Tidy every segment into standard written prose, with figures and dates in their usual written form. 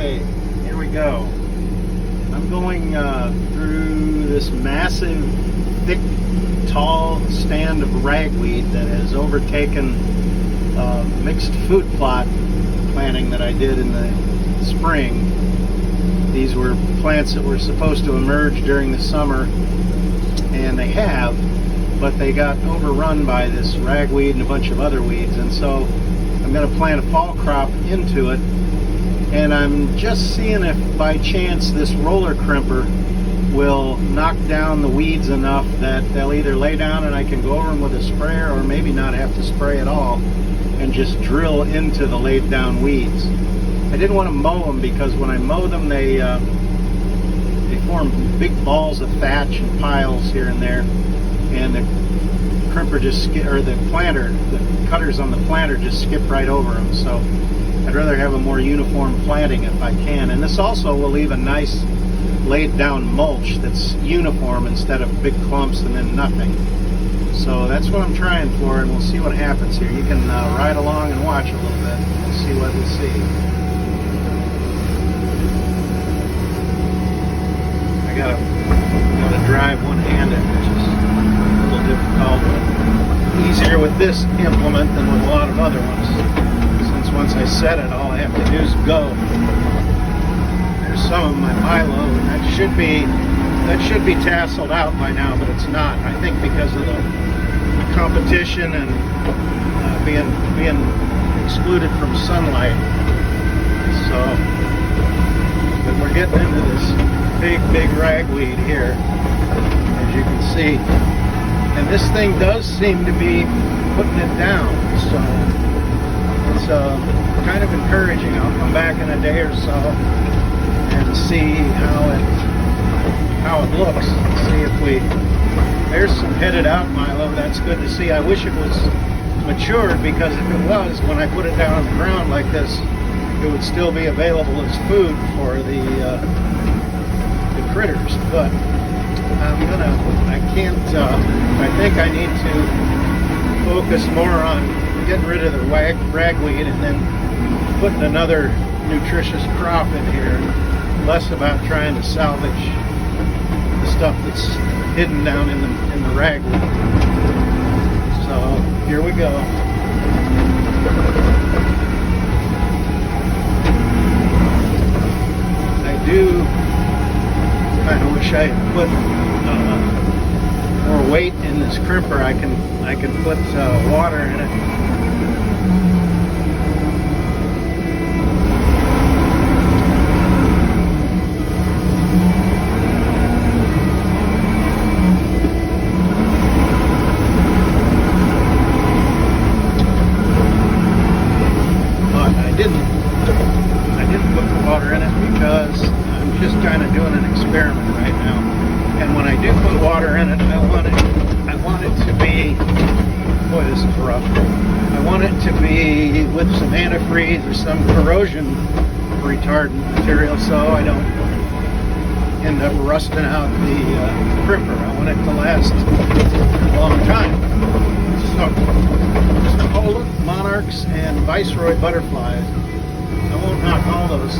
Okay, here we go. I'm going through this massive, thick, tall stand of ragweed that has overtaken mixed food plot planting that I did in the spring. These were plants that were supposed to emerge during the summer, and they have, but they got overrun by this ragweed and a bunch of other weeds, and so I'm going to plant a fall crop into it. And I'm just seeing if by chance this roller crimper will knock down the weeds enough that they'll either lay down and I can go over them with a sprayer, or maybe not have to spray at all and just drill into the laid down weeds. I didn't want to mow them because when I mow them they form big balls of thatch and piles here and there, and the crimper just the cutters on the planter just skip right over them. So I'd rather have a more uniform planting if I can. And this also will leave a nice laid down mulch that's uniform instead of big clumps and then nothing. So that's what I'm trying for, and we'll see what happens here. You can ride along and watch a little bit. We'll see what we see. I gotta drive one-handed, which is a little difficult, but easier with this implement than with a lot of other ones. Once I set it, all I have to do is go. There's some of my milo, and that should be tasseled out by now, but it's not. I think because of the competition and being excluded from sunlight. So, but we're getting into this big ragweed here, as you can see, and this thing does seem to be putting it down. So it's kind of encouraging. I'll come back in a day or so and see how it looks. See if there's some headed out milo. That's good to see. I wish it was matured, because if it was, when I put it down on the ground like this, it would still be available as food for the critters. But I think I need to focus more on getting rid of the ragweed and then putting another nutritious crop in here, less about trying to salvage the stuff that's hidden down in the ragweed. So here we go. I do kind of wish I had put more weight in this crimper. I can put water in it. I didn't put the water in it because I'm just kind of doing an experiment right now. And when I do put water in it, I want it to be, boy, this is rough. I want it to be with some antifreeze or some corrosion retardant material, so I don't end up rusting out the crimper. I want it to last a long time. So, just hold it, monarchs and viceroy butterflies. I won't knock all those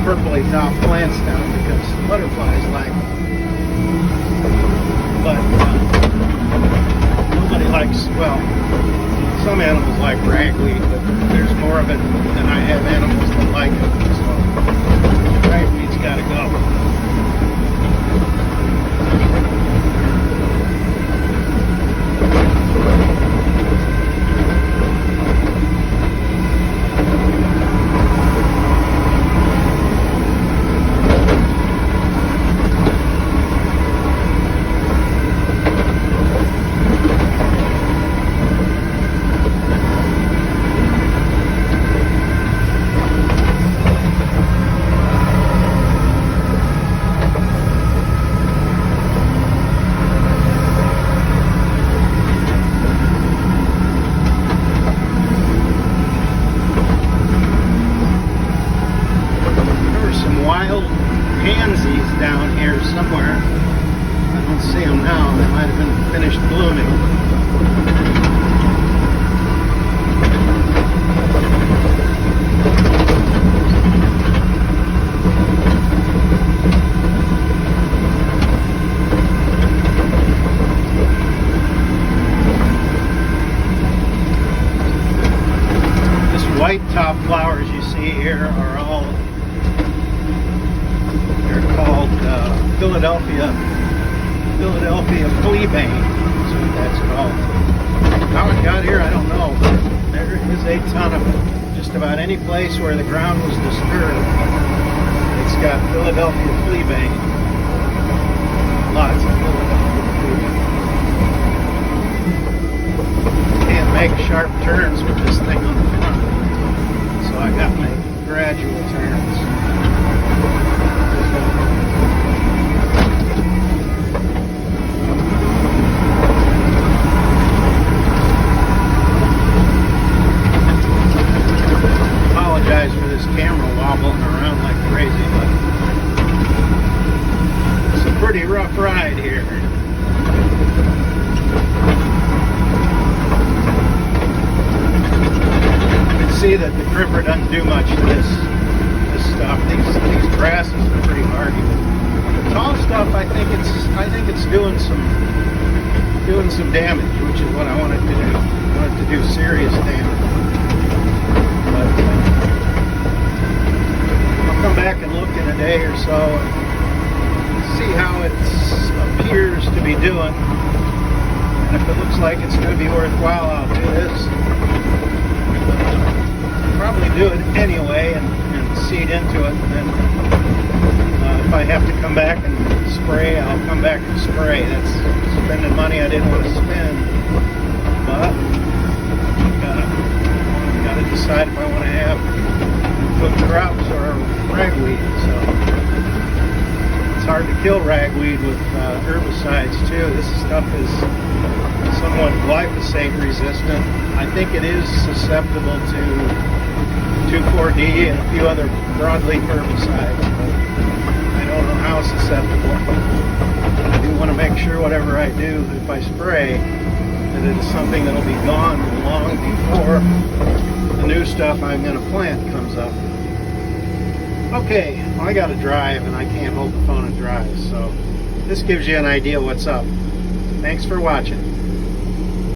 purpley top plants down because the butterflies like them. But nobody likes, well, some animals like ragweed, but there's more of it than I have animals that like it. So ragweed's got to go. pansies down here somewhere. I don't see them now. They might have been finished blooming. white top flowers you see here are all, they're called Philadelphia fleabane. That's what that's called. How it got here, I don't know, but there is a ton of it. Just about any place where the ground was disturbed, it's got Philadelphia fleabane. Lots of Philadelphia fleabane. Can't make sharp turns with this thing on the front, so I got my gradual turns. Apologize for this camera wobbling around like crazy, but it's a pretty rough ride here. You can see that the gripper doesn't do much to this stuff. These grasses are pretty hardy. The tall stuff, I think it's doing some damage, which is what I want it to do. I want it to do serious damage. But I'll come back and look in a day or so and see how it appears to be doing. And if it looks like it's going to be worthwhile, I'll do this. Probably do it anyway and seed into it. And then if I have to come back and spray, I'll come back and spray. That's spending money I didn't want to spend. But gotta decide if I want to have food crops or ragweed. So it's hard to kill ragweed with herbicides too. This stuff is somewhat glyphosate resistant. I think it is susceptible to 2,4-D and a few other broadleaf herbicides, but I don't know how susceptible. I do want to make sure whatever I do, if I spray, that it is something that'll be gone long before the new stuff I'm going to plant comes up. Okay, well, I got to drive and I can't hold the phone and drive, so this gives you an idea what's up. Thanks for watching.